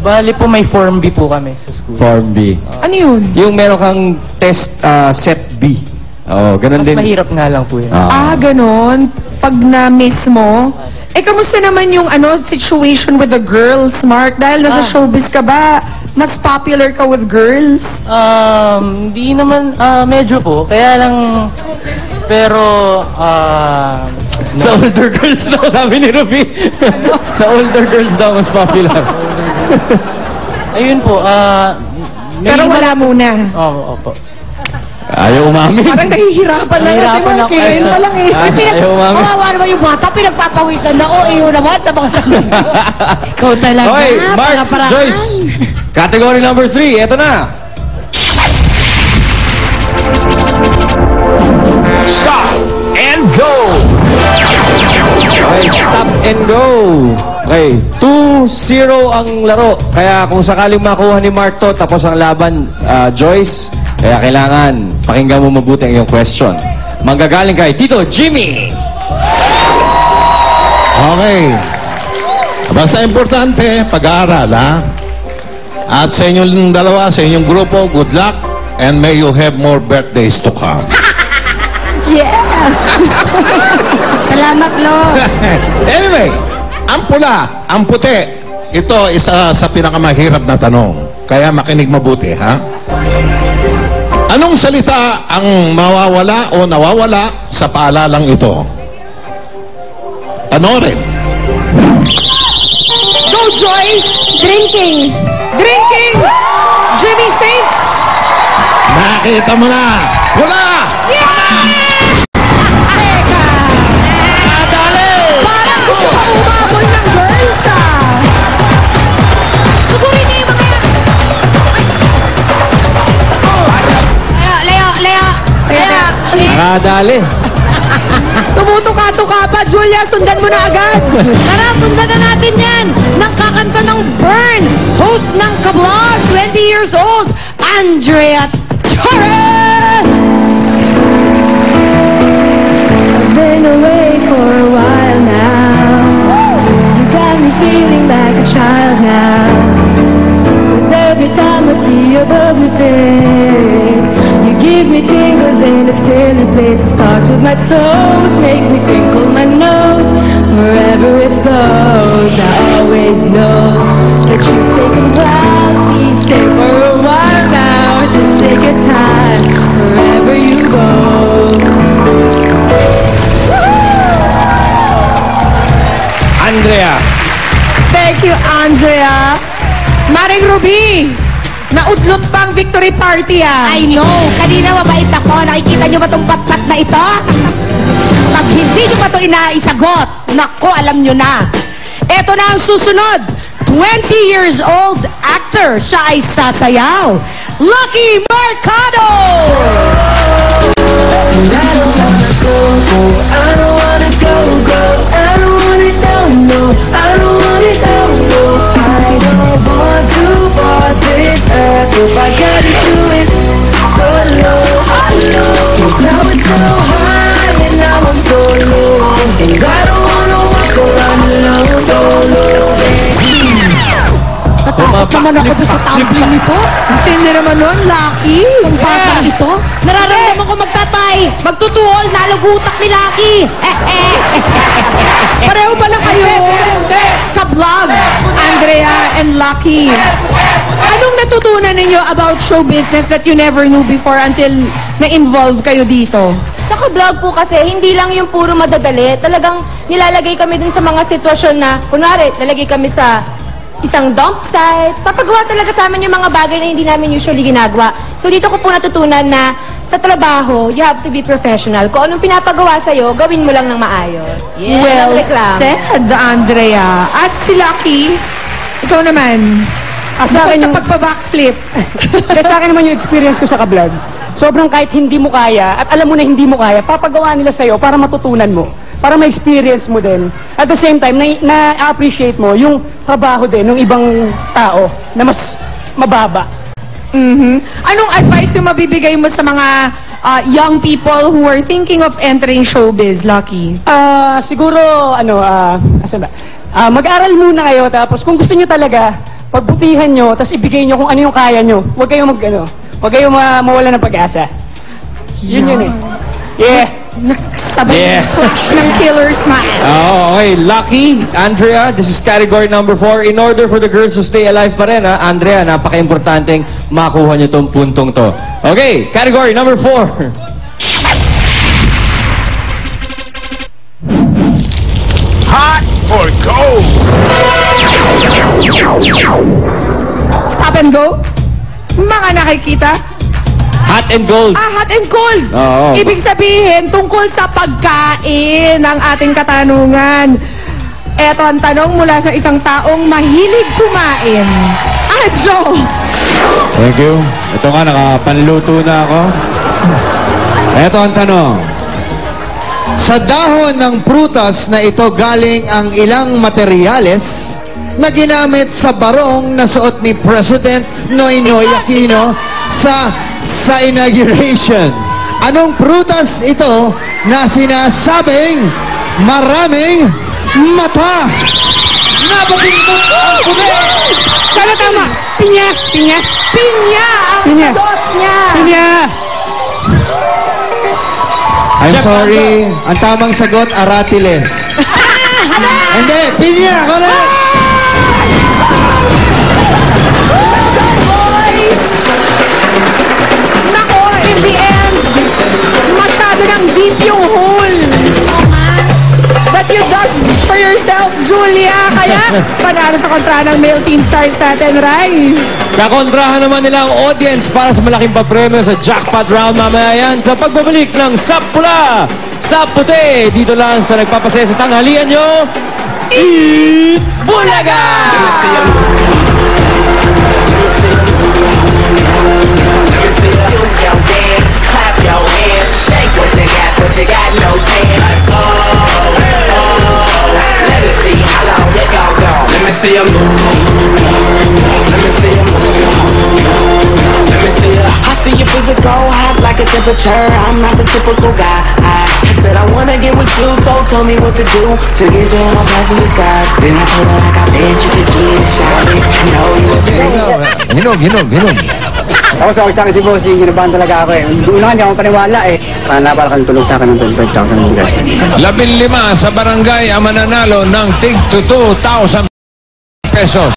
Bali po may Form B po kami sa school. Form B. Ano yun? Yung meron kang test set B. Oh, ganun Mas din. mahirap nga lang po yun. Ganon. Pag na-miss mo. Kamusta naman yung situation with the girls, Mark? Dahil nasa showbiz ka ba, mas popular ka with girls? Hindi naman, medyo po. Kaya lang, pero, Sa older girls daw, sabi ni Ruby. Sa older girls daw, mas popular. ayun po, Pero wala muna. Oo, opo. Ayaw umamin. Parang nahihirapan na kasi Mark. Ngayon pa lang Ayaw umamin. Kawawa naman yung bata, pinagpapawisan na. Iyo naman sa mga Ikaw talaga. Okay, Mark, Joyce. Category number 3, eto na. Stop and go! Okay, stop and go. Okay, 2-0 ang laro. Kaya kung sakaling makuha ni Mark to, tapos ang laban, Joyce, kaya kailangan pakinggan mo mabuti ang iyong question. Manggagaling kay Tito Jimmy. Okay. Basta importante, pag-aaral, ha? At sa inyong dalawa, sa inyong grupo, good luck and may you have more birthdays to come. Yes! Salamat, Lord. Anyway, ang pula, ang puti, ito isa sa pinakamahirap na tanong. Kaya makinig mabuti, ha? Anong salita ang mawawala o nawawala sa paalalang ito? Panorin. Go, Joyce! Drinking. Drinking! Jimmy Saints! Nakita mo na! Pula! Parang gusto ka umabol ng girls, Sugurin niyo yung mga yan. Leo. Nakadali. Tumutuka-tuka pa, Julia, sundan mo na agad! Tara, sundan na natin yan. Nang kakanta ng Burn. Host ng Kablog, 20 years old, Andrea Torres. I've been away for a while now. You got me feeling like a child now. 'Cause every time I see your bubbly face, you give me tingles in a silly place. It starts with my toes, makes me crinkle my nose. Wherever it goes, I always know that you stay proud. Please stay for a while now. Just take your time wherever you go. Andrea. Thank you, Andrea. Maring Ruby, naudlot pa ang victory party, I know. Kanina mabait ako. Nakikita niyo ba itong patpat na ito? Pag hindi niyo pa ito inaisagot, nako, alam niyo na. Ito na ang susunod. 20 years old actor. Siya ay sasayaw. Lucky Mercado! If I gotta do it solo, cause now it's so high and now I'm so low, and I don't wanna walk around alone solo. Natakot naman ako doon sa tumbling nito. Hindi naman nun, Lucky. Ang batang ito. Nararamdaman ko magtatay. Magtutuhol. Nalagutak ni Lucky. Pareho pala kayo. Ka-vlog, Andrea and Lucky. Anong natutunan ninyo about show business that you never knew before until na-involve kayo dito? Saka vlog po kasi, hindi lang yung puro madadali. Talagang nilalagay kami dun sa mga sitwasyon na, kunwari, lalagay kami sa isang dump site. Papagawa talaga sa amin yung mga bagay na hindi namin usually ginagawa. So dito ko po natutunan na sa trabaho, you have to be professional. Kung anong pinapagawa sa'yo, gawin mo lang ng maayos. Yes. Well Reklamo. said, Andrea. At si Lucky, ikaw naman. Sa akin Bukod sa yung- pagpa-backflip. Kasi sa akin naman yung experience ko sa kablog, sobrang kahit hindi mo kaya, at alam mo na hindi mo kaya, papagawa nila sa'yo para matutunan mo. Para ma-experience mo din. At the same time, na-appreciate mo yung trabaho din ng ibang tao na mas mababa. Anong advice yung mabibigay mo sa mga young people who are thinking of entering showbiz, Lucky? Siguro, asan ba? Mag-aral muna kayo, tapos kung gusto nyo talaga, pagbutihan nyo, tapos ibigay nyo kung ano yung kaya nyo. Huwag kayong huwag kayong mawala ng pag-asa. Yun eh. Yeah. Sabay flash ng killer smile. Oh, okay. Lucky, Andrea, this is category number 4. In order for the girls to stay alive pa rin, ha? Andrea, napaka-importanteng makuha nyo tong puntong to. Okay, category number 4. Hot or cold? Stop and go. Mga nakikita. Hot and cold. Hot and cold. Oo. Ibig sabihin, tungkol sa pagkain ang ating katanungan. Eto ang tanong mula sa isang taong mahilig kumain. Joe. Thank you. Ito nga, nakapanluto na ako. Ito ang tanong. Sa dahon ng prutas na ito galing ang ilang materyales na ginamit sa barong na suot ni President Noynoy Aquino sa inauguration. Anong prutas ito na sinasabing maraming mata? Napapindot ang puti! Sana tama! Pinya! Pinya! Pinya ang Pinya. sagot niya. Pinya! I'm sorry. Ang tamang sagot, aratiles. Hindi, pinya! Correct! Boys! Nako, in the end, masyado ng deep yung hole that you dug for yourself, Julia. Kaya, panalo sa kontra ng male teen stars natin, Rai. Kakontrahan naman nila ang audience para sa malaking papremyo sa jackpot round mamaya yan sa pagbabalik ng Sap Pula, Sap Puti. Dito lang sa nagpapasaya sa tanghalian nyo, Eat Bulaga! Clap your hands, shake what you got no pants. Let me see how long you gon' go. Let me see you move. Let me see you move. Let me see you. I see your physical hot like a temperature. I'm not the typical guy. I said I wanna get with you, so tell me what to do to get you on my passenger side. Then I told her like I bet you could get it, shot it. I know you was Hinog. Ako sa akin si Bossing, ginabahan talaga ako eh. Una hindi ako paniwala eh. Para para kang tulog sa akin ng 25,000 ng bigay. 15 sa barangay ang mananalo ng tig 2,000 pesos.